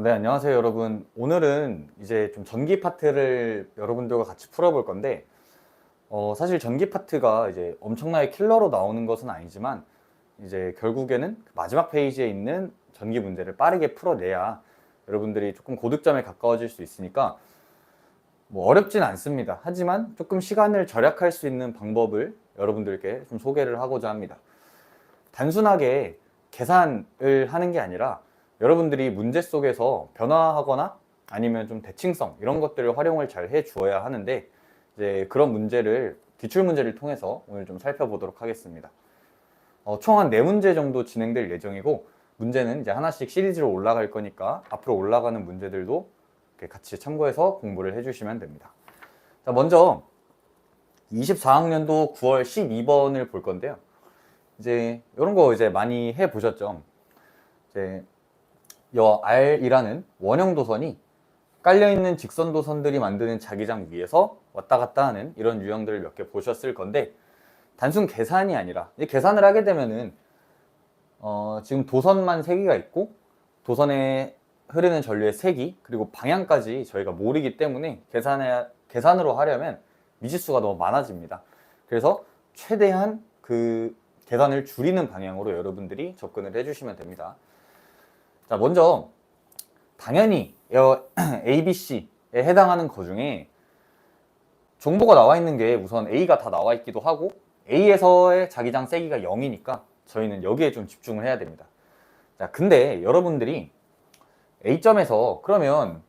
네, 안녕하세요, 여러분. 오늘은 이제 좀 전기 파트를 여러분들과 같이 풀어볼 건데, 사실 전기 파트가 이제 엄청나게 킬러로 나오는 것은 아니지만, 이제 결국에는 그 마지막 페이지에 있는 전기 문제를 빠르게 풀어내야 여러분들이 조금 고득점에 가까워질 수 있으니까, 뭐 어렵진 않습니다. 하지만 조금 시간을 절약할 수 있는 방법을 여러분들께 좀 소개를 하고자 합니다. 단순하게 계산을 하는 게 아니라 여러분들이 문제 속에서 변화하거나 아니면 좀 대칭성 이런 것들을 활용을 잘 해 주어야 하는데, 이제 그런 문제를 기출 문제를 통해서 오늘 좀 살펴보도록 하겠습니다. 총 한 4문제 정도 진행될 예정이고, 문제는 이제 하나씩 시리즈로 올라갈 거니까 앞으로 올라가는 문제들도 이렇게 같이 참고해서 공부를 해주시면 됩니다. 자, 먼저 24학년도 9월 12번을 볼 건데요. 이제 이런 거 이제 많이 해 보셨죠? 이제 여 R이라는 원형 도선이 깔려있는 직선 도선들이 만드는 자기장 위에서 왔다 갔다 하는 이런 유형들을 몇 개 보셨을 건데, 단순 계산이 아니라 이제 계산을 하게 되면은 지금 도선만 3개가 있고 도선에 흐르는 전류의 세기 그리고 방향까지 저희가 모르기 때문에 계산으로 하려면 미지수가 너무 많아집니다. 그래서 최대한 그 계산을 줄이는 방향으로 여러분들이 접근을 해주시면 됩니다. 자, 먼저 당연히 A, B, C에 해당하는 거 중에 정보가 나와 있는 게 우선 A가 다 나와 있기도 하고, A에서의 자기장 세기가 0이니까 저희는 여기에 좀 집중을 해야 됩니다. 자, 근데 여러분들이 A점에서 그러면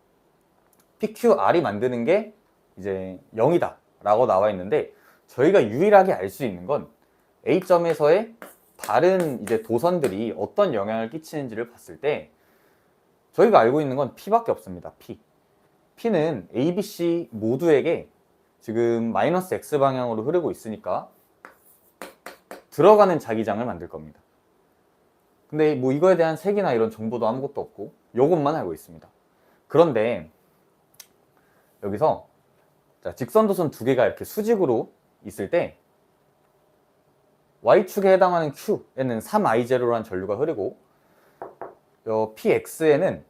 PQR이 만드는 게 이제 0이다 라고 나와 있는데, 저희가 유일하게 알 수 있는 건 A점에서의 다른 이제 도선들이 어떤 영향을 끼치는지를 봤을 때 저희가 알고 있는 건 P밖에 없습니다. P는 A, B, C 모두에게 지금 마이너스 X 방향으로 흐르고 있으니까 들어가는 자기장을 만들 겁니다. 근데 뭐 이거에 대한 색이나 이런 정보도 아무것도 없고 요것만 알고 있습니다. 그런데 여기서 자, 직선도선 2개가 이렇게 수직으로 있을 때 Y축에 해당하는 Q에는 3I0라는 전류가 흐르고 PX에는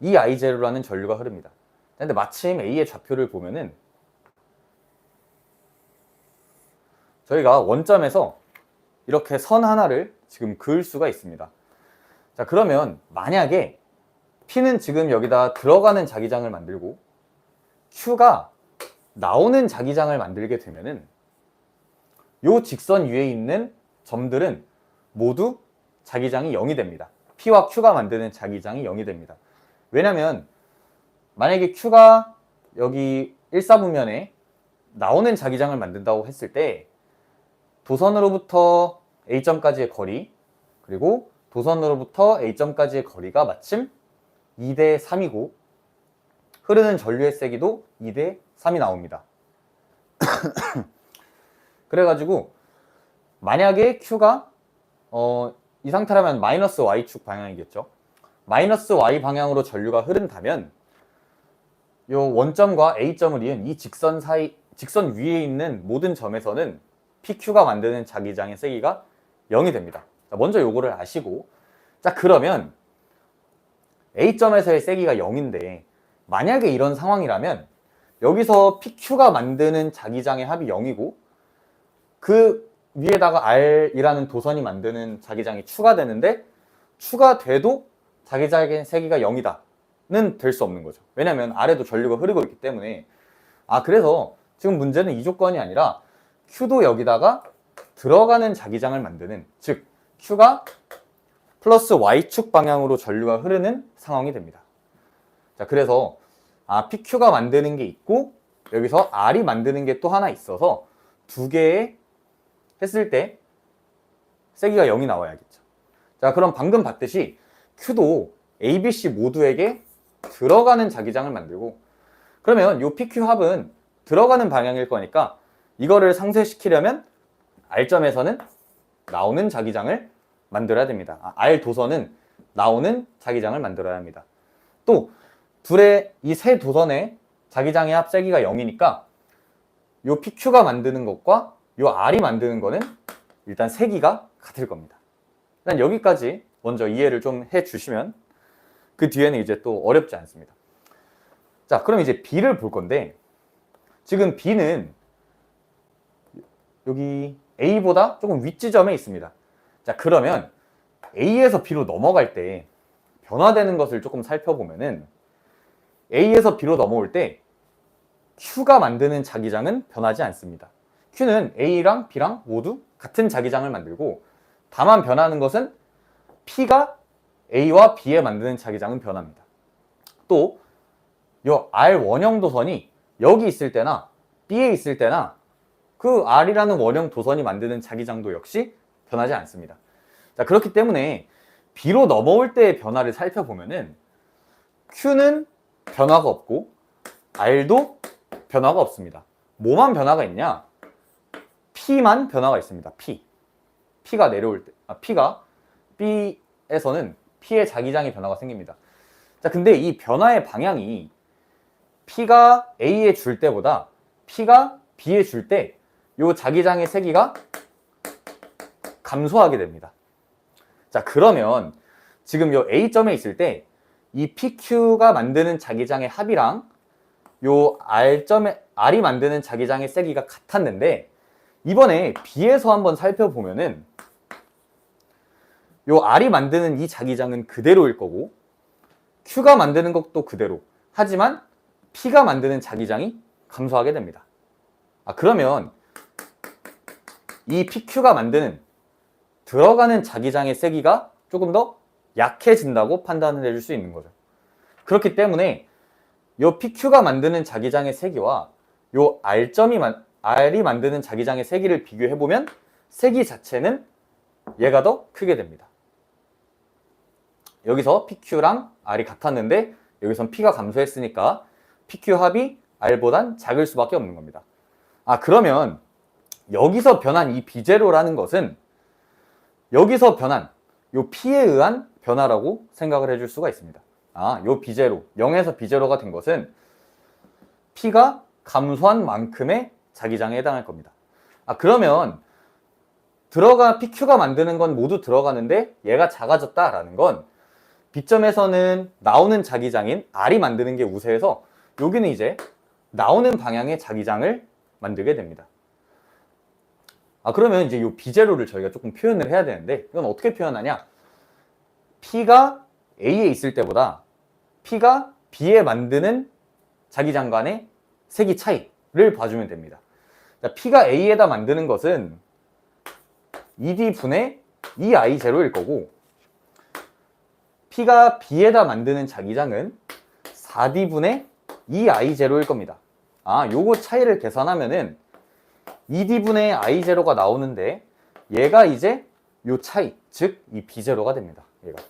2I0라는 전류가 흐릅니다. 근데 마침 A의 좌표를 보면은 저희가 원점에서 이렇게 선 하나를 지금 그을 수가 있습니다. 자, 그러면 만약에 P는 지금 여기다 들어가는 자기장을 만들고 Q가 나오는 자기장을 만들게 되면은 요 직선 위에 있는 점들은 모두 자기장이 0이 됩니다. P와 Q가 만드는 자기장이 0이 됩니다. 왜냐면 만약에 Q가 여기 1사분면에 나오는 자기장을 만든다고 했을 때 도선으로부터 A점까지의 거리 그리고 도선으로부터 A점까지의 거리가 마침 2대 3이고 흐르는 전류의 세기도 2대 3이 나옵니다. 그래가지고 만약에 Q가 이 상태라면 마이너스 Y축 방향이겠죠. 마이너스 Y 방향으로 전류가 흐른다면 요 원점과 A점을 이은 이 직선 위에 있는 모든 점에서는 PQ가 만드는 자기장의 세기가 0이 됩니다. 자, 먼저 요거를 아시고, 자, 그러면 A점에서의 세기가 0인데 만약에 이런 상황이라면 여기서 PQ가 만드는 자기장의 합이 0이고 그 위에다가 R이라는 도선이 만드는 자기장이 추가되는데 추가돼도 자기장의 세기가 0이다는 될 수 없는 거죠. 왜냐면 아래도 전류가 흐르고 있기 때문에. 그래서 지금 문제는 이 조건이 아니라 Q도 여기다가 들어가는 자기장을 만드는, 즉 Q가 플러스 Y축 방향으로 전류가 흐르는 상황이 됩니다. 자, 그래서 PQ가 만드는 게 있고 여기서 R이 만드는 게 또 하나 있어서 두 개의 했을 때 세기가 0이 나와야겠죠. 자, 그럼 방금 봤듯이 Q도 A, B, C 모두에게 들어가는 자기장을 만들고, 그러면 이 PQ 합은 들어가는 방향일 거니까 이거를 상쇄시키려면 R점에서는 나오는 자기장을 만들어야 됩니다. R 도선은 나오는 자기장을 만들어야 합니다. 또 둘의 이 세 도선의 자기장의 합 세기가 0이니까 요 PQ가 만드는 것과 요 R이 만드는 거는 일단 세기가 같을 겁니다. 일단 여기까지 먼저 이해를 좀 해주시면, 그 뒤에는 이제 또 어렵지 않습니다. 자, 그럼 이제 B를 볼 건데, 지금 B는 여기 A보다 조금 윗지점에 있습니다. 자, 그러면 A에서 B로 넘어갈 때 변화되는 것을 조금 살펴보면은, A에서 B로 넘어올 때 Q가 만드는 자기장은 변하지 않습니다. Q는 A랑 B랑 모두 같은 자기장을 만들고, 다만 변하는 것은 P가 A와 B에 만드는 자기장은 변합니다. 또 요 R 원형 도선이 여기 있을 때나 B에 있을 때나 그 R이라는 원형 도선이 만드는 자기장도 역시 변하지 않습니다. 자, 그렇기 때문에 B로 넘어올 때의 변화를 살펴보면은 Q는 변화가 없고 R도 변화가 없습니다. 뭐만 변화가 있냐? P만 변화가 있습니다. P가 내려올 때, P가 B에서는 P의 자기장의 변화가 생깁니다. 자, 근데 이 변화의 방향이 P가 A에 줄 때보다 P가 B에 줄 때 이 자기장의 세기가 감소하게 됩니다. 자, 그러면 지금 이 A점에 있을 때 이 PQ가 만드는 자기장의 합이랑 요 R이 만드는 자기장의 세기가 같았는데, 이번에 B에서 한번 살펴보면은 요 R이 만드는 이 자기장은 그대로일 거고 Q가 만드는 것도 그대로, 하지만 P가 만드는 자기장이 감소하게 됩니다. 그러면 이 PQ가 만드는 들어가는 자기장의 세기가 조금 더 약해진다고 판단을 해줄 수 있는 거죠. 그렇기 때문에 요 PQ가 만드는 자기장의 세기와 요 R이 만드는 자기장의 세기를 비교해보면 세기 자체는 얘가 더 크게 됩니다. 여기서 PQ랑 R이 같았는데 여기선 P가 감소했으니까 PQ 합이 R보단 작을 수밖에 없는 겁니다. 그러면 여기서 변한 이 B0라는 것은 여기서 변한 요 P에 의한 변화라고 생각을 해줄 수가 있습니다. 요 B0, 0에서 B0가 된 것은 P가 감소한 만큼의 자기장에 해당할 겁니다. 그러면 PQ가 만드는 건 모두 들어가는데 얘가 작아졌다라는 건 B점에서는 나오는 자기장인 R이 만드는 게 우세해서 여기는 이제 나오는 방향의 자기장을 만들게 됩니다. 그러면 이제 이 B0를 저희가 조금 표현을 해야 되는데, 이건 어떻게 표현하냐? P가 A에 있을 때보다 P가 B에 만드는 자기장 간의 세기 차이를 봐주면 됩니다. 자, P가 A에다 만드는 것은 2D 분의 2I0일 거고, P가 B에다 만드는 자기장은 4D 분의 2I0일 겁니다. 요거 차이를 계산하면은 2D 분의 I0가 나오는데, 얘가 이제 요 차이, 즉 이 B0가 됩니다. 얘가.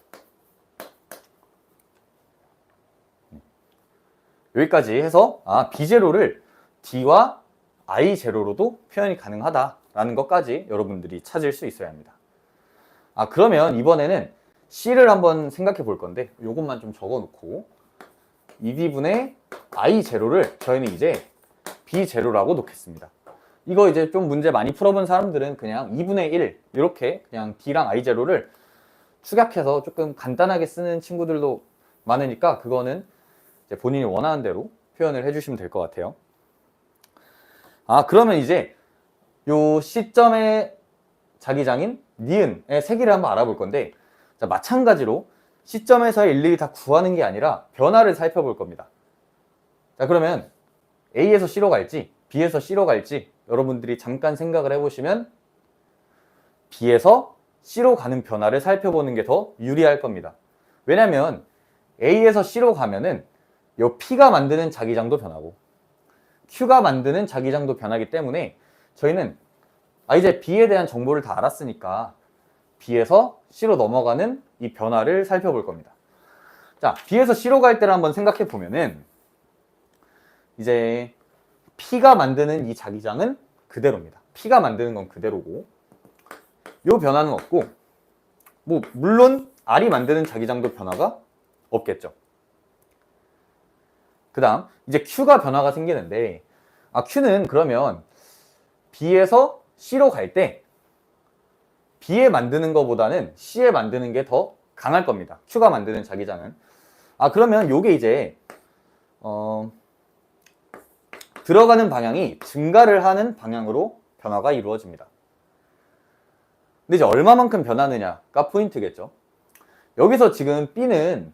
여기까지 해서 B0를 D와 I0로도 표현이 가능하다라는 것까지 여러분들이 찾을 수 있어야 합니다. 그러면 이번에는 C를 한번 생각해 볼 건데, 요것만 좀 적어 놓고 2D분의 I0를 저희는 이제 B0라고 놓겠습니다. 이거 이제 좀 문제 많이 풀어본 사람들은 그냥 2분의 1 이렇게 그냥 D랑 I0를 축약해서 조금 간단하게 쓰는 친구들도 많으니까 그거는 이제 본인이 원하는 대로 표현을 해주시면 될 것 같아요. 그러면 이제 요 C점의 자기장인 니은의 세기를 한번 알아볼 건데, 자, 마찬가지로 C점에서 일일이 다 구하는 게 아니라 변화를 살펴볼 겁니다. 자, 그러면 A에서 C로 갈지 B에서 C로 갈지 여러분들이 잠깐 생각을 해보시면 B에서 C로 가는 변화를 살펴보는 게 더 유리할 겁니다. 왜냐면 A에서 C로 가면은 요 P가 만드는 자기장도 변하고 Q가 만드는 자기장도 변하기 때문에 저희는 이제 B에 대한 정보를 다 알았으니까 B에서 C로 넘어가는 이 변화를 살펴볼 겁니다. 자, B에서 C로 갈 때를 한번 생각해 보면은 이제 P가 만드는 이 자기장은 그대로입니다. P가 만드는 건 그대로고 요 변화는 없고, 물론 R이 만드는 자기장도 변화가 없겠죠. 그 다음 이제 Q가 변화가 생기는데, Q는 그러면 B에서 C로 갈 때 B에 만드는 것보다는 C에 만드는 게 더 강할 겁니다. Q가 만드는 자기장은. 그러면 요게 이제 들어가는 방향이 증가를 하는 방향으로 변화가 이루어집니다. 근데 이제 얼마만큼 변하느냐가 포인트겠죠. 여기서 지금 B는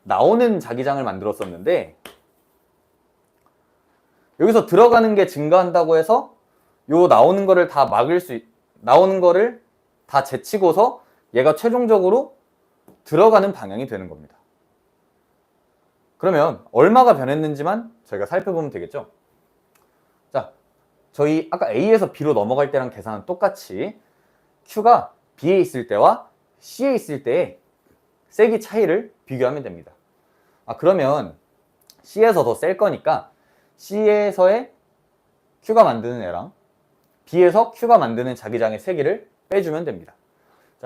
나오는 자기장을 만들었었는데 여기서 들어가는 게 증가한다고 해서 요 나오는 거를 다 나오는 거를 다 제치고서 얘가 최종적으로 들어가는 방향이 되는 겁니다. 그러면 얼마가 변했는지만 저희가 살펴보면 되겠죠. 자, 저희 아까 A에서 B로 넘어갈 때랑 계산은 똑같이 Q가 B에 있을 때와 C에 있을 때의 세기 차이를 비교하면 됩니다. 그러면 C에서 더 셀 거니까 C에서의 Q가 만드는 애랑 B에서 Q가 만드는 자기장의 세기를 빼주면 됩니다.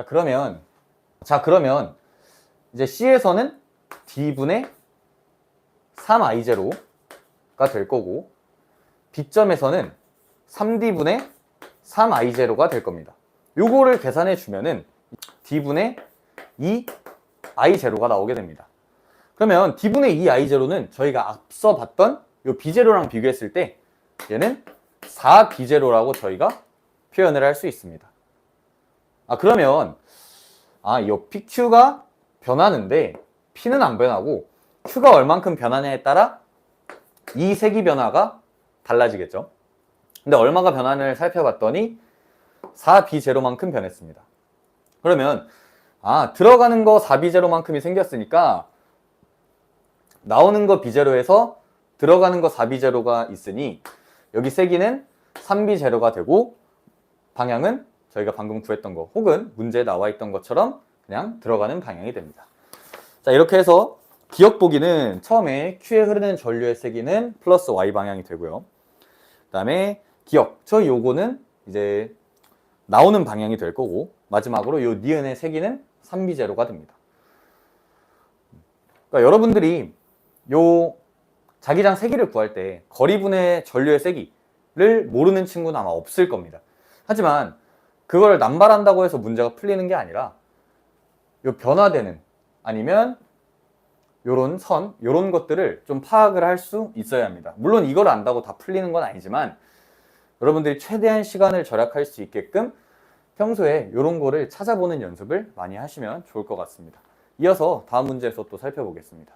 그러면 이제 C에서는 D분의 3I0가 될 거고 B점에서는 3D분의 3I0가 될 겁니다. 요거를 계산해 주면은 D분의 2I0가 나오게 됩니다. 그러면 D분의 2I0는 저희가 앞서 봤던 요 B0랑 비교했을 때 얘는 4B0라고 저희가 표현을 할 수 있습니다. 그러면 요 PQ가 변하는데 P는 안 변하고 Q가 얼만큼 변하냐에 따라 이 세기 변화가 달라지겠죠. 근데 얼마가 변하는지를 살펴봤더니 4B0만큼 변했습니다. 그러면 들어가는 거 4B0만큼이 생겼으니까 나오는 거 B0에서 들어가는 거 4B0가 있으니 여기 세기는 3B0가 되고 방향은 저희가 방금 구했던 거 혹은 문제에 나와 있던 것처럼 그냥 들어가는 방향이 됩니다. 자, 이렇게 해서 기억 보기는 처음에 Q에 흐르는 전류의 세기는 플러스 Y 방향이 되고요. 그 다음에 기억, 요거는 이제 나오는 방향이 될 거고 마지막으로 요 니은의 세기는 3B0가 됩니다. 그러니까 여러분들이 요 자기장 세기를 구할 때 거리분의 전류의 세기를 모르는 친구는 아마 없을 겁니다. 하지만 그걸 남발한다고 해서 문제가 풀리는 게 아니라 요 변화되는 아니면 요런 선, 요런 것들을 좀 파악을 할 수 있어야 합니다. 물론 이걸 안다고 다 풀리는 건 아니지만 여러분들이 최대한 시간을 절약할 수 있게끔 평소에 요런 거를 찾아보는 연습을 많이 하시면 좋을 것 같습니다. 이어서 다음 문제에서 또 살펴보겠습니다.